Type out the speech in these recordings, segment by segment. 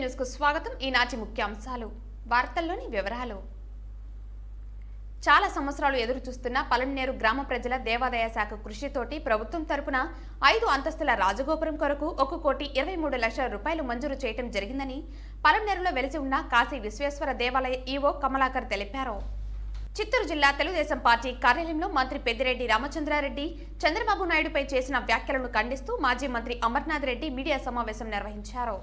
News కు స్వాగతం. ఈనాటి ముఖ్యాంశాలు. వార్తల్లోని వివరాలు. చాలా సంవత్సరాలు ఎదురు చూస్తున్న పలమనేరు గ్రామ ప్రజల దేవాదాయ శాఖ కృషితోటి ప్రభుత్వం తరపున 5 అంతస్తుల రాజగోపురం కొరకు 1,23 లక్షల రూపాయలు మంజూరు చేయడం జరిగిందని పలమనేరులో వెలిసి ఉన్న కాశీ విశ్వేశ్వర దేవాలయ ఈవో కమలాకర్ తెలిపారు. చిత్తూరు జిల్లా తెలుగుదేశం పార్టీ కార్యాలయంలో మంత్రి పెద్దిరెడ్డి రామచంద్రారెడ్డి చంద్రబాబు నాయుడుపై చేసిన వ్యాఖ్యలను ఖండిస్తూ మాజీ మంత్రి అమర్నాథ్ రెడ్డి మీడియా సమావేశం నిర్వహించారు.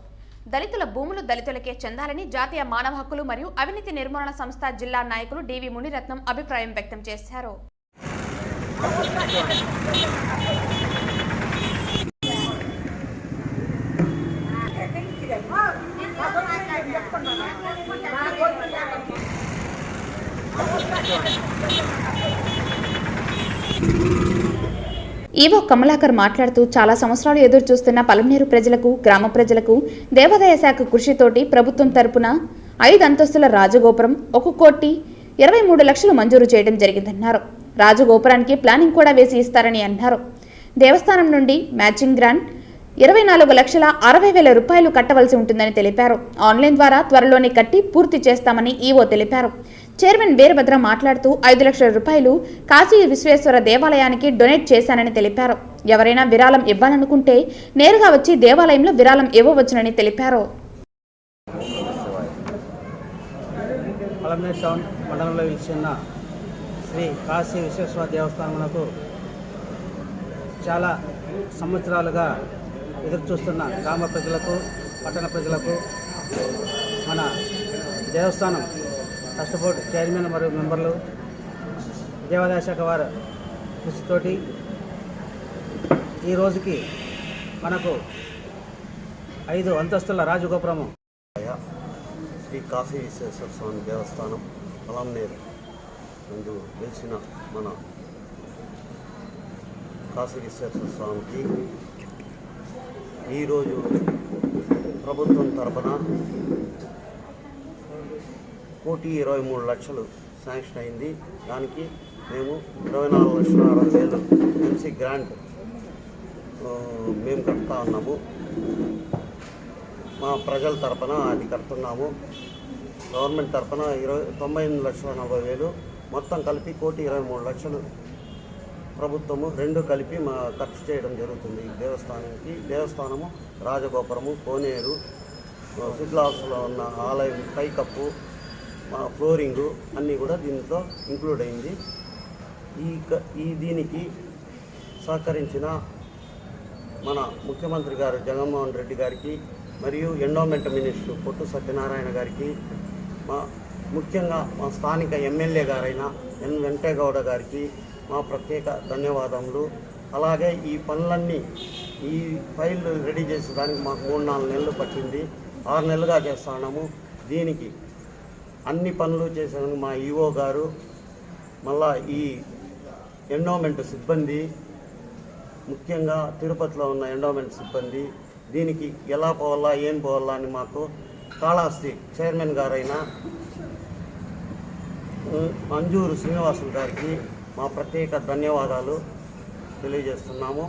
దళితుల భూములు దళితులకే చెందాలని జాతీయ మానవ హక్కులు మరియు అవినీతి నిర్మూలన సంస్థ జిల్లా నాయకులు డివి మునిరత్నం అభిప్రాయం వ్యక్తం చేశారు. ఈవో కమలాకర్ మాట్లాడుతూ చాలా సంవత్సరాలు ఎదురు చూస్తున్న పలమనేరు ప్రజలకు, గ్రామ ప్రజలకు దేవాదాయ శాఖ కృషితోటి ప్రభుత్వం తరపున 5 అంతస్తుల రాజగోపురం 1,23 లక్షలు మంజూరు చేయడం జరిగిందన్నారు. రాజగోపురానికి ప్లానింగ్ కూడా వేసి ఇస్తారని అన్నారు. దేవస్థానం నుండి మ్యాచింగ్ గ్రాంట్ 24,60,000 రూపాయలు కట్టవలసి ఉంటుందని తెలిపారు. ఆన్లైన్ ద్వారా త్వరలోనే కట్టి పూర్తి చేస్తామని ఈవో తెలిపారు. చైర్మన్ వీరభద్ర మాట్లాడుతూ 5 లక్షల రూపాయలు కాశీ విశ్వేశ్వర దేవాలయానికి డొనేట్ చేశానని తెలిపారు. ఎవరైనా విరాళం ఇవ్వాలనుకుంటే నేరుగా వచ్చి దేవాలయంలో విరాళం ఇవ్వవచ్చునని తెలిపారు. పలమనేరు టౌన్ మండలంలో విచ్చిన శ్రీ కాశీ విశ్వేశ్వర దేవస్థానమునకు చాలా సంవత్సరాలుగా ఎదురు చూస్తున్న గ్రామ ప్రజలకు, పట్టణ ప్రజలకు మన దేవస్థానం ట్రస్ట్ బోర్డు చైర్మన్ మరియు మెంబర్లు, దేవాదాయ శాఖ వారి కృషితోటి ఈ రోజుకి మనకు 5 అంతస్తుల రాజగోపురము శ్రీ కాశీ విశ్వేశ్వర స్వామి దేవస్థానం పలమనేరు నందు వెలిసిన మన కాశీ విశ్వేశ్వర స్వామికి ఈరోజు ప్రభుత్వం తరపున 1,23 లక్షలు శాంక్షన్ అయింది. దానికి మేము 24,60,000 ఎంసీ గ్రాంట్ మేము కడతా ఉన్నాము. మా ప్రజల తరపున అది కడుతున్నాము. గవర్నమెంట్ తరపున 98,40,000 మొత్తం కలిపి 1,23 లక్షలు ప్రభుత్వము 2 కలిపి మా ఖర్చు చేయడం జరుగుతుంది. దేవస్థానానికి దేవస్థానము రాజగోపురము, కోనేరు, శిథిలావస్థలో ఉన్న ఆలయం పైకప్పు, ఫ్లోరింగు అన్నీ కూడా దీంట్లో ఇంక్లూడ్ అయింది. దీనికి సహకరించిన మన ముఖ్యమంత్రి గారు జగన్మోహన్ రెడ్డి గారికి మరియు ఎండోమెంట్ మినిస్టర్ పొట్టు సత్యనారాయణ గారికి, ముఖ్యంగా మా స్థానిక ఎమ్మెల్యే గారైన ఎన్ వెంకటేగౌడ గారికి మా ప్రత్యేక ధన్యవాదములు. అలాగే ఈ పనులన్నీ ఈ ఫైల్ రెడీ చేసేదానికి మాకు 3-4 నెలలు పట్టింది. 6 నెలలుగా చేస్తున్నాము. దీనికి అన్ని పనులు చేసేందుకు మా ఈవో గారు, మళ్ళా ఈ ఎండోమెంట్ సిబ్బంది, ముఖ్యంగా తిరుపతిలో ఉన్న ఎండోమెంట్ సిబ్బంది దీనికి ఎలా పోవాలా, ఏం పోవాలా అని మాకు కాళహస్తి చైర్మన్ గారైన మంజూరు శ్రీనివాసులు గారికి మా ప్రత్యేక ధన్యవాదాలు తెలియజేస్తున్నాము.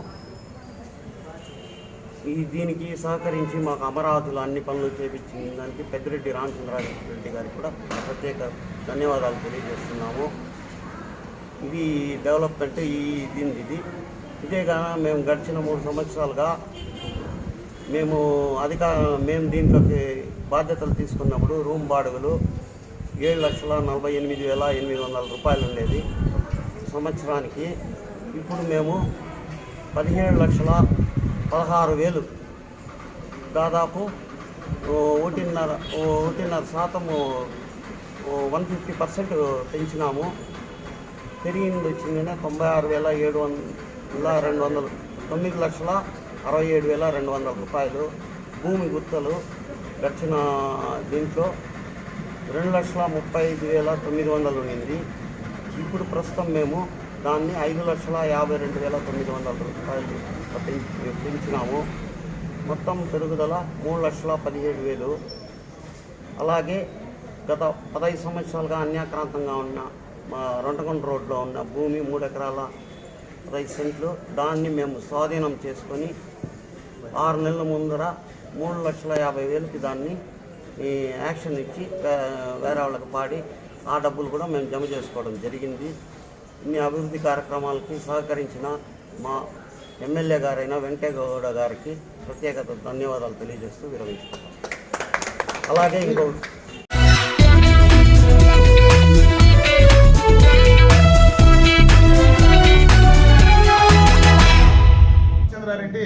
దీనికి సహకరించి మాకు అమరావతిలో అన్ని పనులు చేపించిన దానికి పెద్దిరెడ్డి రామచంద్రారెడ్డి గారికి కూడా ప్రత్యేక ధన్యవాదాలు తెలియజేస్తున్నాము. ఇది డెవలప్మెంట్ ఇదేగా మేము గడిచిన 3 సంవత్సరాలుగా మేము దీంట్లోకి బాధ్యతలు తీసుకున్నప్పుడు రూమ్ బాడుగలు 7,48,800 రూపాయలు ఉండేది సంవత్సరానికి. ఇప్పుడు మేము 17,16,000 దాదాపు 1.5% 150% పెంచినాము. పెరిగింది వచ్చిందనే 96,700 9,67,200 రూపాయలు. భూమి గుర్తలు గడిచిన దీంట్లో 2,35,900 ఉండింది. ఇప్పుడు ప్రస్తుతం మేము దాన్ని 5,52,900 రూపాయలు పెంచినాము. మొత్తం పెరుగుదల 3,17,000. అలాగే గత 15 సంవత్సరాలుగా అన్యాక్రాంతంగా ఉన్న మా రొంటకొండ రోడ్లో ఉన్న భూమి 3 ఎకరాల 5 సెంట్లు దాన్ని మేము స్వాధీనం చేసుకొని 6 నెలల ముందర 3,50,000కి దాన్ని ఈ యాక్షన్ ఇచ్చి వేరే వాళ్ళకి పాడి ఆ డబ్బులు కూడా మేము జమ చేసుకోవడం జరిగింది. ఇన్ని అభివృద్ధి కార్యక్రమాలకి సహకరించిన మా ఎమ్మెల్యే గారైన వెంకటేగౌడ గారికి ప్రత్యేకత ధన్యవాదాలు తెలియజేస్తూ విరమించుకుంటాం. అలాగే చంద్రారెడ్డి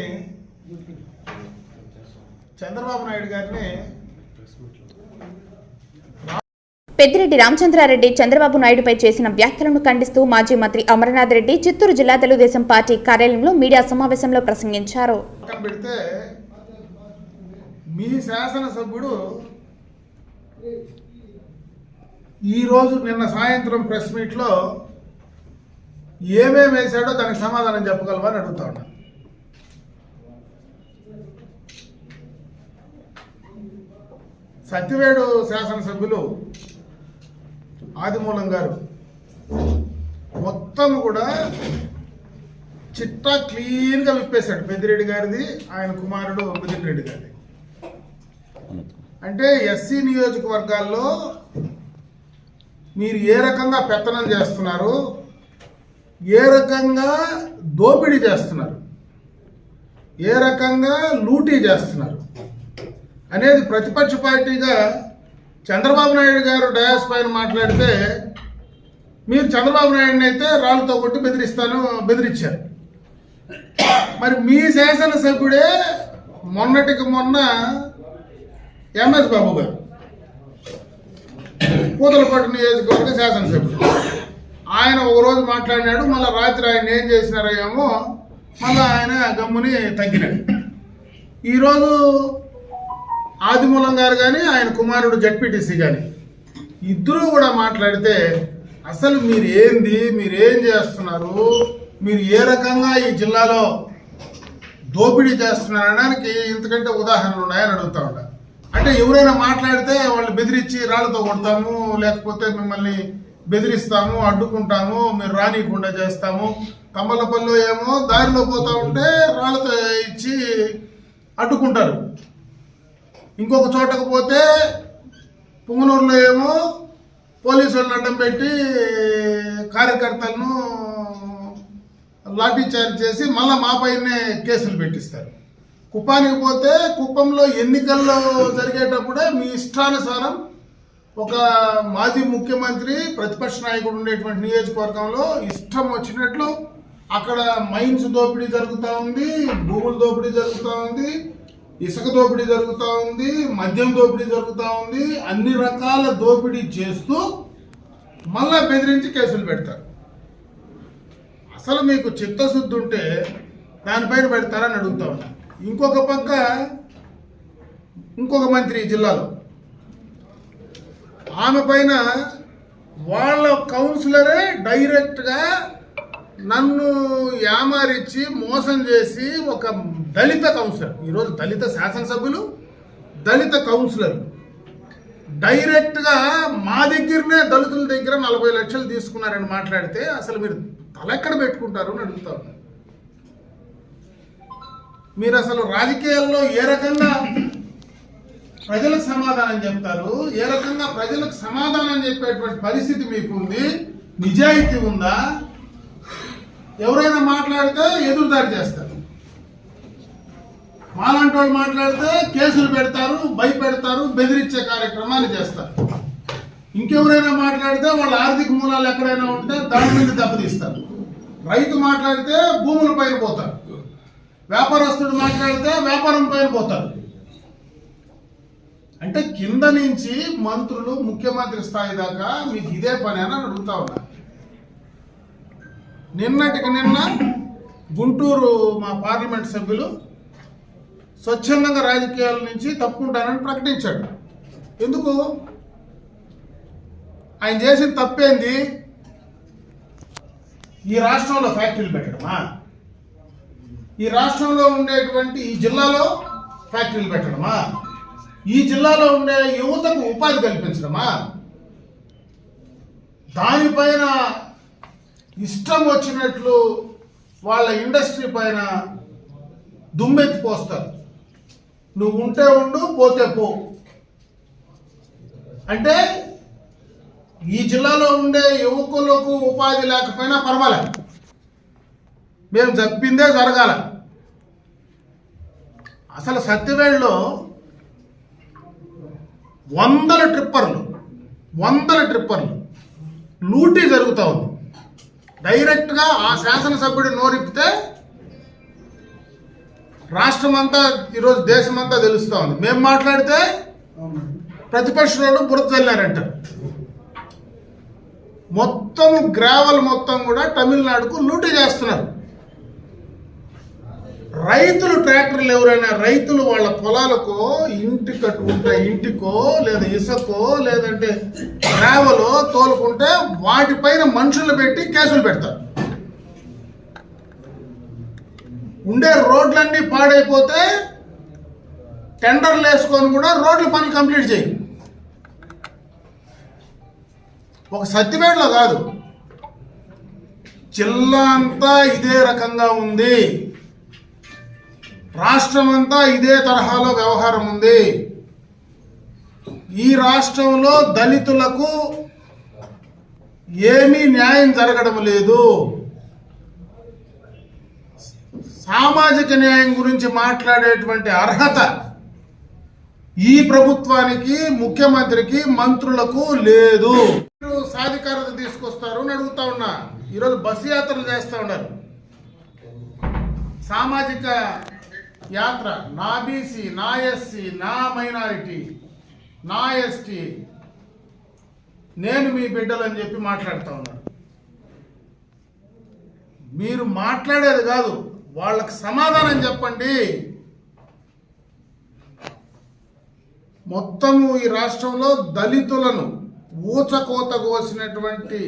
చంద్రబాబు నాయుడు గారిని పెద్దిరెడ్డి రామచంద్రారెడ్డి చంద్రబాబు నాయుడుపై చేసిన వ్యాఖ్యలను ఖండిస్తూ మాజీ మంత్రి అమరనాథ్ రెడ్డి చిత్తూరు జిల్లా తెలుగుదేశం పార్టీ కార్యాలయంలో మీడియా సమావేశంలో ప్రసంగించారు. పెడితే మీ శాసనసభ్యుడు ఈరోజు నిన్న సాయంత్రం ప్రెస్ మీట్లో ఏమేమి వేశాడో దానికి సమాధానం చెప్పగలవా అని అడుగుతా ఉన్నా. సత్యవేడు శాసనసభ్యులు ఆదిమూలం గారు మొత్తం కూడా చిట్టా క్లీన్గా విప్పేశాడు. పెద్దిరెడ్డి గారిది, ఆయన కుమారుడు మిథున్ రెడ్డి గారిది. అంటే ఎస్సీ నియోజకవర్గాల్లో మీరు ఏ రకంగా పెత్తనం చేస్తున్నారు, ఏ రకంగా దోపిడీ చేస్తున్నారు, ఏ రకంగా లూటీ చేస్తున్నారు అనేది ప్రతిపక్ష పార్టీగా చంద్రబాబు నాయుడు గారు డయాస్ పైన మాట్లాడితే మీరు చంద్రబాబు నాయుడిని అయితే రాళ్ళతో కొట్టి బెదిరించారు. మరి మీ శాసనసభ్యుడే మొన్నటికి మొన్న ఎంఎస్ బాబు గారు పూతలపట్టు నియోజకవర్గ శాసనసభ్యుడు, ఆయన ఒకరోజు మాట్లాడినాడు, మళ్ళీ రాత్రి ఆయన ఏం చేసినారో ఏమో మళ్ళీ ఆయన గమ్ముని తగ్గినాడు. ఈరోజు ఆదిమూలం గారు కానీ ఆయన కుమారుడు జడ్పీటీసీ కానీ ఇద్దరూ కూడా మాట్లాడితే అసలు మీరేం చేస్తున్నారు, మీరు ఏ రకంగా ఈ జిల్లాలో దోపిడీ చేస్తున్నారనడానికి ఇంతకంటే ఉదాహరణలు ఉన్నాయని అడుగుతా ఉంటా. అంటే ఎవరైనా మాట్లాడితే వాళ్ళు బెదిరించి రాళ్ళతో కొడతాము, లేకపోతే మిమ్మల్ని బెదిరిస్తాము, అడ్డుకుంటాము, మీరు రానియకుండా చేస్తాము. తమ్మలపల్లిలో ఏమో దారిలో పోతా ఉంటే రాళ్ళతో ఇచ్చి అడ్డుకుంటారు. ఇంకొక చోటకు పోతే పుంగనూరులో ఏమో పోలీసులను అడ్డం పెట్టి కార్యకర్తలను లాఠీ చార్జ్ చేసి మళ్ళీ మా పైనే కేసులు పెట్టిస్తారు. కుప్పానికి పోతే కుప్పంలో ఎన్నికల్లో జరిగేటప్పుడే మీ ఇష్టానుసారం ఒక మాజీ ముఖ్యమంత్రి ప్రతిపక్ష నాయకుడు ఉండేటువంటి నియోజకవర్గంలో ఇష్టం వచ్చినట్లు అక్కడ మైన్స్ దోపిడీ జరుగుతూ ఉంది, భూముల దోపిడీ జరుగుతూ ఉంది, ఇసుక దోపిడీ జరుగుతూ ఉంది, మద్యం దోపిడీ జరుగుతూ ఉంది. అన్ని రకాల దోపిడీ చేస్తూ మళ్ళా బెదిరించి కేసులు పెడతారు. అసలు మీకు చిత్తశుద్ధి ఉంటే దానిపైన పెడతారని అడుగుతా ఉన్నా. ఇంకొక పక్క ఇంకొక మంత్రి జిల్లాలో ఆమె పైన వాళ్ళ కౌన్సిలరే డైరెక్ట్గా నన్ను యామారిచ్చి మోసం చేసి ఒక దళిత కౌన్సిలర్, ఈరోజు దళిత శాసనసభ్యులు, దళిత కౌన్సిలర్ డైరెక్ట్గా మా దగ్గరనే దళితుల దగ్గర 40 లక్షలు తీసుకున్నారని మాట్లాడితే అసలు మీరు తలెక్కడ పెట్టుకుంటారు అని అడుగుతా ఉన్నారు. మీరు అసలు రాజకీయాల్లో ఏ రకంగా ప్రజలకు సమాధానం చెప్తారు, ఏ రకంగా ప్రజలకు సమాధానం చెప్పేటువంటి పరిస్థితి మీకు ఉంది, నిజాయితీ ఉందా? ఎవరైనా మాట్లాడితే ఎదురుదాడి చేస్తారు, మాలాంటి వాళ్ళు మాట్లాడితే కేసులు పెడతారు, భయపెడతారు, బెదిరించే కార్యక్రమాలు చేస్తారు. ఇంకెవరైనా మాట్లాడితే వాళ్ళ ఆర్థిక మూలాలు ఎక్కడైనా ఉంటే దాని మీద దెబ్బతీస్తారు. రైతు మాట్లాడితే భూముల పైన పోతారు, వ్యాపారస్తుడు మాట్లాడితే వ్యాపారం పైన పోతారు. అంటే కింద నుంచి మంత్రులు ముఖ్యమంత్రి స్థాయి దాకా మీకు ఇదే పని అని అడుగుతా ఉన్నా. నిన్నటికి నిన్న గుంటూరు మా పార్లమెంట్ సభ్యులు స్వచ్ఛందంగా రాజకీయాల నుంచి తప్పుకుంటానని ప్రకటించాడు. ఎందుకు? ఆయన చేసిన తప్పేంది? ఈ రాష్ట్రంలో ఫ్యాక్టరీలు పెట్టడమా? ఈ రాష్ట్రంలో ఉండేటువంటి ఈ జిల్లాలో ఫ్యాక్టరీలు పెట్టడమా? ఈ జిల్లాలో ఉండే యువతకు ఉపాధి కల్పించడమా? దానిపైన ఇష్టం వచ్చినట్లు వాళ్ళ ఇండస్ట్రీ పైన దుమ్మెత్తి పోస్తారు. నువ్వు ఉంటే ఉండు, పోతే పో. అంటే ఈ జిల్లాలో ఉండే యువకులకు ఉపాధి లేకపోయినా పర్వాలేదు, మేము చెప్పిందే జరగాల. అసలు సత్యవేడులో వందల ట్రిప్పర్లు లూటీ జరుగుతూ ఉంది. డైరెక్ట్గా ఆ శాసనసభ్యుడు నోరిపితే రాష్ట్రమంతా ఈరోజు దేశమంతా తెలుస్తూ ఉంది. మేము మాట్లాడితే ప్రతిపక్షంలో బురద చల్లారంటారు. మొత్తం గ్రావెల్ మొత్తం కూడా తమిళనాడుకు లూటీ చేస్తున్నారు. రైతులు ట్రాక్టర్లు ఎవరైనా రైతులు వాళ్ళ పొలాలకో ఇంటికో లేదా ఇసుకో లేదంటే గ్రావెలో తోలుకుంటే వాటిపైన మనుషులు పెట్టి కేసులు పెడతారు. ఉండే రోడ్లన్నీ పాడైపోతే టెండర్లు వేసుకొని కూడా రోడ్ల పనులు కంప్లీట్ చేయి. ఒక సత్యవేడులో కాదు, జిల్లా అంతా ఇదే రకంగా ఉంది. రాష్ట్రం అంతా ఇదే తరహాలో వ్యవహారం ఉంది. ఈ రాష్ట్రంలో దళితులకు ఏమీ న్యాయం జరగడం లేదు. సామాజిక న్యాయం గురించి మాట్లాడేటువంటి అర్హత ఈ ప్రభుత్వానికి, ముఖ్యమంత్రికి, మంత్రులకు లేదు. సాధికారత తీసుకొస్తారు అని అడుగుతా ఉన్నా. ఈరోజు బస్సు యాత్రలు చేస్తూ ఉన్నారు. సామాజిక యాత్ర, నా బీసీ, నా ఎస్సీ, నా మైనారిటీ, నా ఎస్టీ, నేను మీ బిడ్డలు అని చెప్పి మాట్లాడుతూ ఉన్నారు. మీరు మాట్లాడేది కాదు, వాళ్ళకి సమాధానం చెప్పండి. మొత్తము ఈ రాష్ట్రంలో దళితులను ఊచకోత కోసినటువంటి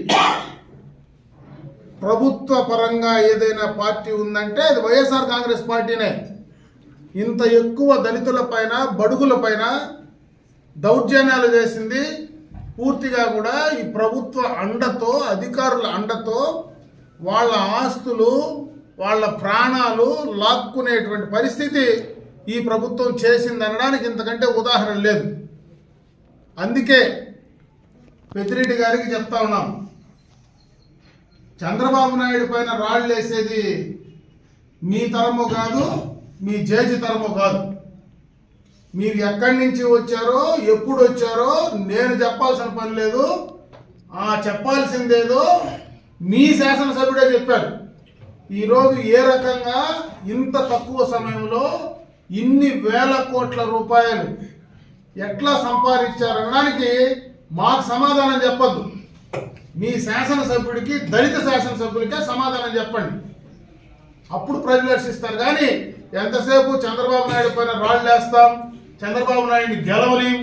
ప్రభుత్వ పరంగా ఏదైనా పార్టీ ఉందంటే అది వైఎస్ఆర్ కాంగ్రెస్ పార్టీనే. ఇంత ఎక్కువ దళితుల పైన, బడుగుల పైన దౌర్జన్యాలు చేసింది పూర్తిగా కూడా ఈ ప్రభుత్వ అండతో, అధికారుల అండతో వాళ్ళ ఆస్తులు, వాళ్ళ ప్రాణాలు లాక్కునేటువంటి పరిస్థితి ఈ ప్రభుత్వం చేసిందనడానికి ఇంతకంటే ఉదాహరణ లేదు. అందుకే పెద్దిరెడ్డి గారికి చెప్తా ఉన్నాం, చంద్రబాబు నాయుడు పైన రాళ్ళు వేసేది మీ తరము కాదు, మీ జేజీ తరము కాదు. మీరు ఎక్కడి నుంచి వచ్చారో, ఎప్పుడు వచ్చారో నేను చెప్పాల్సిన పని లేదు. చెప్పాల్సిందేదో మీ శాసనసభ్యుడే చెప్పారు. ఈరోజు ఏ రకంగా ఇంత తక్కువ సమయంలో ఇన్ని వేల కోట్ల రూపాయలు ఎట్లా సంపాదించారనడానికి మాకు సమాధానం చెప్పొద్దు. మీ శాసనసభ్యుడికి, దళిత శాసనసభ్యులకే సమాధానం చెప్పండి. అప్పుడు ప్రజలు హర్షిస్తారు. కానీ ఎంతసేపు చంద్రబాబు నాయుడు పైన రాళ్ళు వేస్తాం, చంద్రబాబు నాయుడిని గెలవలేం.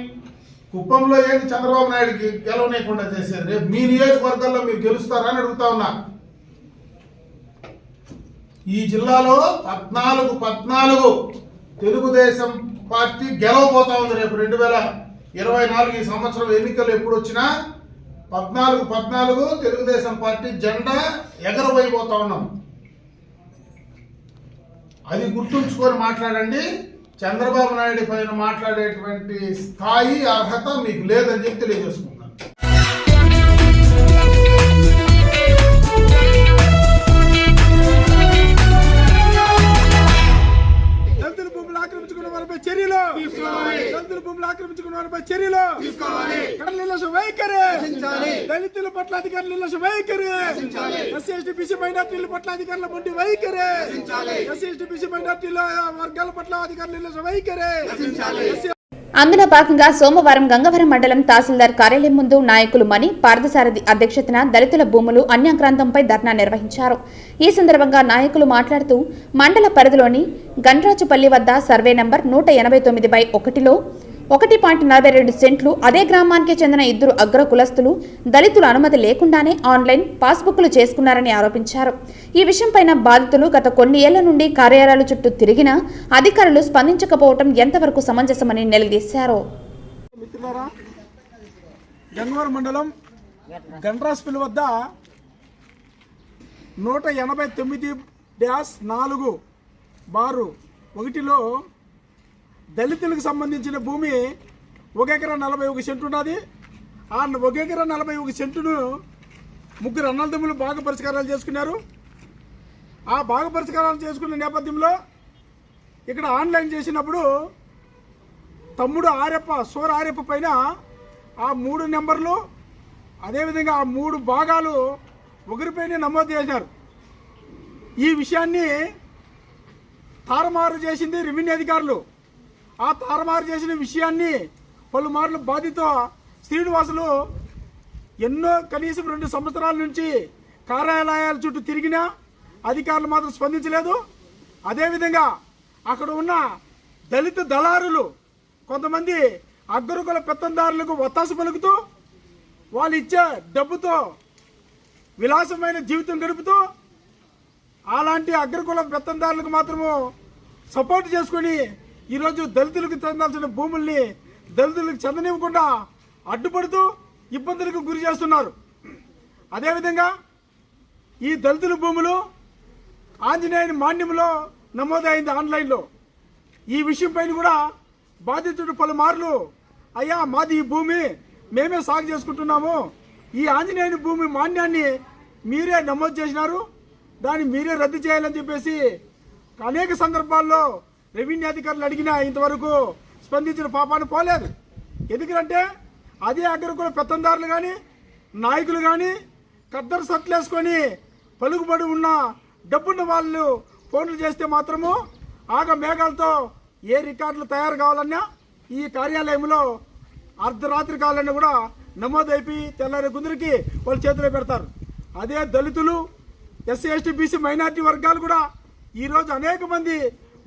కుప్పంలో ఏంటి చంద్రబాబు నాయుడికి గెలవనీయకుండా చేసేది? రేపు మీ నియోజకవర్గాల్లో మీరు గెలుస్తారా అని అడుగుతా ఉన్నా. ఈ జిల్లాలో 14 తెలుగుదేశం పార్టీ గెలవబోతా ఉంది. రేపు 2024 ఈ సంవత్సరం ఎన్నికలు ఎప్పుడు వచ్చినా 14 తెలుగుదేశం పార్టీ జెండా ఎగరబోయిపోతా ఉన్నాం. అది గుర్తుంచుకొని మాట్లాడండి. చంద్రబాబు నాయుడు పైన మాట్లాడేటువంటి స్థాయి, అర్హత మీకు లేదని చెప్పి తెలియజేసుకుంటున్నాను. దళితుల భూములు ఆక్రమించుకున్న వారిపై చర్యలు దళితుల భూములు ఆక్రమించుకున్న వారిపై చర్యలు కడల నిర్లక్ష్య వైఖరి, దళితుల పట్ల అధికారుల నిర్లక్ష్య వైఖరి, ఎస్సీ ఎస్టీ బీసీ మైనార్టీల పట్ల అధికారుల మొండి వైఖరి, ఎస్సీ ఎస్టీ బీసీ మైనార్టీల వర్గాల పట్ల అధికారుల నిర్లక్ష్య వైఖరి. అందులో భాగంగా సోమవారం గంగవరం మండలం తహసీల్దార్ కార్యాలయం ముందు నాయకులు మణి, పార్థసారథి అధ్యక్షతన దళితుల భూములు అన్యాక్రాంతంపై ధర్నా నిర్వహించారు. ఈ సందర్భంగా నాయకులు మాట్లాడుతూ మండల పరిధిలోని గండ్రాజుపల్లి వద్ద సర్వే నంబర్ 189/1లో 1.42 సెంట్లు అదే గ్రామానికి చెందిన 2 అగ్ర కులస్తులు దళితుల అనుమతి లేకుండానే ఆన్లైన్ పాస్బుక్లు చేసుకున్నారని ఆరోపించారు. ఈ విషయంపైన బాధితులు గత కొన్ని ఏళ్ల నుండి కార్యాలయాల చుట్టూ తిరిగినా అధికారులు స్పందించకపోవడం ఎంతవరకు సమంజసమని నిలదీశారు. మిత్రులారా, గంగవరం మండలం గండ్రాజుపల్లి వద్ద 189/4/1లో దళితులకు సంబంధించిన భూమి 1 ఎకరా 41 సెంటు ఉన్నది. ఆ 1 ఎకరా 41 సెంటును ముగ్గురు అన్నదమ్ములు బాగా పరిష్కారాలు చేసుకున్నారు. ఆ బాగా పరిష్కారాలు చేసుకున్న నేపథ్యంలో ఇక్కడ ఆన్లైన్ చేసినప్పుడు తమ్ముడు ఆరెప్ప సూర ఆరెప్ప పైన ఆ 3 నెంబర్లు అదేవిధంగా ఆ 3 భాగాలు ఒకరిపైనే నమోదు చేశారు. ఈ విషయాన్ని తారుమారు చేసింది రెవెన్యూ అధికారులు. ఆ తారుమారు చేసిన విషయాన్ని పలుమార్లు బాధిత శ్రీనివాసులు కనీసం 2 సంవత్సరాల నుంచి కార్యాలయాల చుట్టూ తిరిగినా అధికారులు మాత్రం స్పందించలేదు. అదేవిధంగా అక్కడ ఉన్న దళిత దళారులు కొంతమంది అగ్రకుల పెత్తందారులకు ఒత్తాసు పలుకుతూ వాళ్ళు ఇచ్చే డబ్బుతో విలాసమైన జీవితం గడుపుతూ అలాంటి అగ్రకుల పెత్తందారులకు మాత్రము సపోర్ట్ చేసుకొని ఈరోజు దళితులకు చెందాల్సిన భూముల్ని దళితులకు చెందనివ్వకుండా అడ్డుపడుతూ ఇబ్బందులకు గురి చేస్తున్నారు. అదేవిధంగా ఈ దళితుల భూములు ఆంజనేయుని మాన్యంలో నమోదైంది ఆన్లైన్లో. ఈ విషయం పైన కూడా బాధితుడు పలుమార్లు అయ్యా మాది ఈ భూమి మేమే సాగు చేసుకుంటున్నాము, ఈ ఆంజనేయుని భూమి మాన్యాన్ని మీరే నమోదు చేసినారు, దాన్ని మీరే రద్దు చేయాలని చెప్పేసి అనేక సందర్భాల్లో రెవెన్యూ అధికారులు అడిగినా ఇంతవరకు స్పందించిన పాపాన్ని పోలేదు. ఎందుకంటే అదే అగ్రకుల పెత్తందారులు కానీ నాయకులు కానీ కద్దరు సట్లు వేసుకొని పలుకుబడి ఉన్న డబ్బున్న వాళ్ళు ఫోన్లు చేస్తే మాత్రము ఆగ మేఘాలతో ఏ రికార్డులు తయారు కావాలన్నా ఈ కార్యాలయంలో అర్ధరాత్రి కావాలన్నా కూడా నమోదైపోయి తెల్లారి గుందరికి వాళ్ళ చేతిలో పెడతారు. అదే దళితులు ఎస్సీ ఎస్టీ బీసీ మైనార్టీ వర్గాలు కూడా ఈరోజు అనేక మంది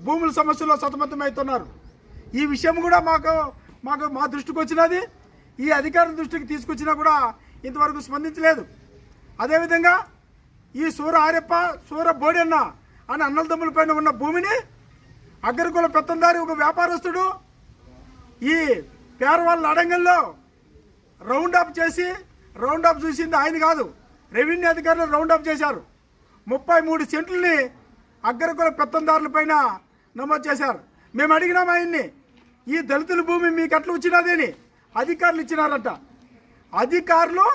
భూముల సమస్యలో సతమతమవుతున్నారు. ఈ విషయం కూడా మా దృష్టికి వచ్చినది. ఈ అధికారుల దృష్టికి తీసుకొచ్చినా కూడా ఇంతవరకు స్పందించలేదు. అదేవిధంగా ఈ సూర ఆరెప్ప సూర బోడెన్న అని అన్నదమ్ముల పైన ఉన్న భూమిని అగ్రకుల పెత్తందారి ఒక వ్యాపారస్తుడు ఈ పేరవాళ్ళ అడంగల్లో రౌండ్ అప్ చేసి రౌండ్ అప్ చూసింది ఆయన కాదు, రెవెన్యూ అధికారులు రౌండ్ అప్ చేశారు. 33 సెంట్లని అగ్రకుల పెత్తందారుల పైన నమోదు చేశారు. మేము అడిగినాం ఆయన్ని, ఈ దళితుల భూమి మీకు ఎట్లా వచ్చినది అని. అధికారులు ఇచ్చినారంట. అధికారులు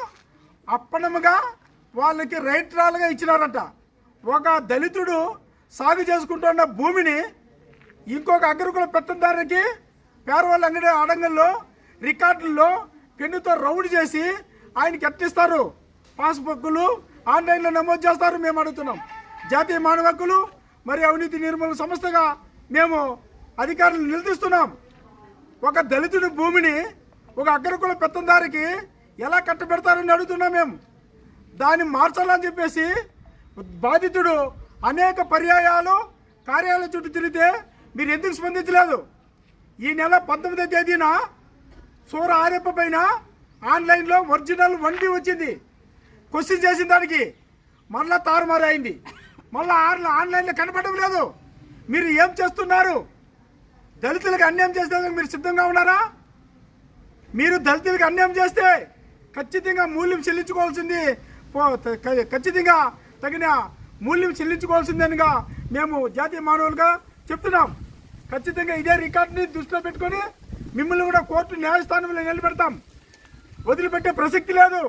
అప్పనముగా వాళ్ళకి రైట్రాలుగా ఇచ్చినారంట. ఒక దళితుడు సాగు చేసుకుంటున్న భూమిని ఇంకొక అగ్రకుల పెత్తందారికి పేరవాళ్ళ అంగడి అడంగల్లో రికార్డుల్లో పెన్నుతో రౌండ్ చేసి ఆయనకి ఎట్టిస్తారు, పాస్బుక్లు ఆన్లైన్లో నమోదు చేస్తారు. మేము అడుగుతున్నాం. జాతీయ మానవ హక్కులు మరియు అవినీతి నిర్మూలన సంస్థగా మేము అధికారులను నిలదీస్తున్నాం. ఒక దళితుడి భూమిని ఒక అగ్రకుల పెత్తందారికి ఎలా కట్టబెడతారని అడుగుతున్నాం మేము. దాన్ని మార్చాలని చెప్పేసి బాధితుడు అనేక పర్యాయాలు కార్యాలయం చుట్టూ తిరిగితే మీరు ఎందుకు స్పందించలేదు? ఈ నెల 19వ తేదీన సూర ఆరెప్ప పైన ఆన్లైన్లో ఒరిజినల్ 1B వచ్చింది. క్వశ్చన్ చేసిన దానికి మళ్ళా తారుమారు అయింది. మళ్ళీ ఆన్లైన్లో కనపడడం లేదు. మీరు ఏం చేస్తున్నారు? దళితులకు అన్యాయం చేసేందుకు మీరు సిద్ధంగా ఉన్నారా? మీరు దళితులకు అన్యాయం చేస్తే ఖచ్చితంగా మూల్యం చెల్లించుకోవాల్సింది, ఖచ్చితంగా తగిన మూల్యం చెల్లించుకోవాల్సిందేనిగా మేము జాతీయ మానవులుగా చెప్తున్నాం. ఖచ్చితంగా ఇదే రికార్డుని దృష్టిలో పెట్టుకొని మిమ్మల్ని కూడా కోర్టు న్యాయస్థానంలో నిలబెడతాం. వదిలిపెట్టే ప్రసక్తి లేదు.